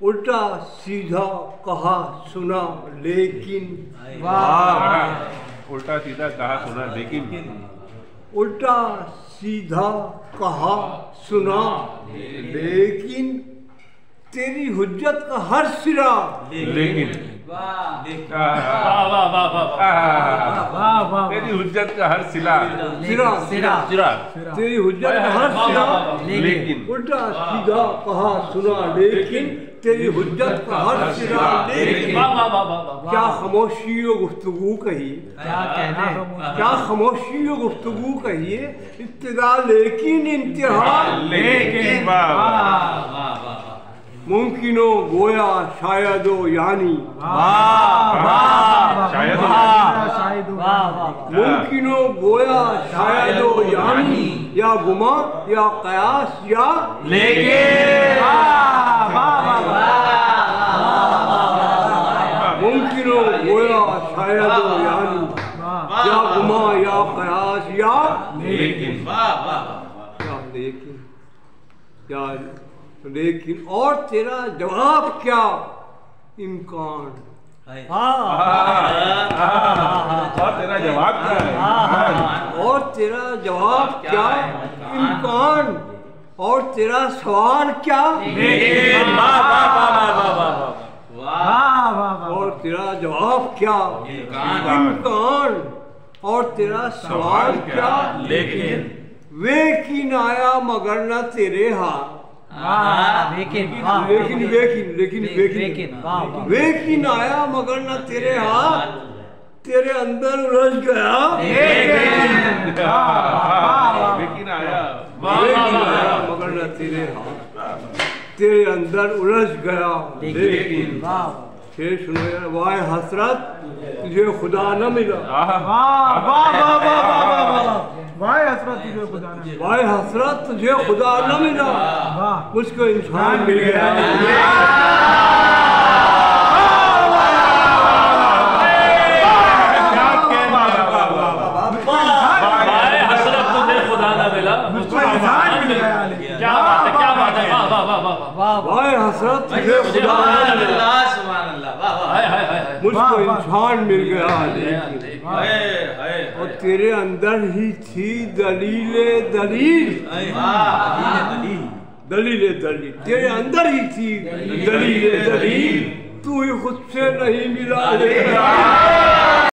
الٹا سیدھا کہا سنا لیکن الٹا سیدھا کہا سنا لیکن الٹا سیدھا کہا سنا لیکن تیری حجت کا ہر سرا لیکن تیری حجت کا ہر سلا تیری حجت کا ہر سرا لیکن الٹا سیدھا کہا سنا لیکن تیری حجت کا ہر سرا لیکن کیا خاموشی و گفتگو کہی کیا خاموشی و گفتگو کہیے ابتدا لیکن انتہا لیکن ممکن و گویا شاید و یعنی ممکن و گویا شاید و یعنی یا گما یا قیاس یا لیکن ممکن و گویا شاید و یعنی یا گما یا قیاس یا لیکن لیکن اور تیرا جواب کیا امکان اور تیرا جواب کیا ہے اور تیرا جواب کیا امکان اور تیرا سوال کیا اور تیرا جواب کیا امکان اور تیرا سوال کیا لیکن لیکن آیا مگر نہ تیرے ہاتھ لیکن آیا مگر نہ تیرے ہاتھ تیرے اندر الجھ گیا لیکن آیا مگر نہ تیرے ہاتھ تیرے اندر الجھ گیا لیکن پھر سنو یار وائے حسرت تجھے خدا نہ ملا وائے حسرت تجھے خدا نہ ملا وائے حسرت تجھے خدا نہ ملا مجھ کو انسان مل گیا وائے حسرت تجھے خدا نہ ملا مجھ کو انسان مل گیا اور تیرے اندر ہی تھی دلیل تیرے اندر ہی تھی دلیل تو ہی خود سے نہیں ملا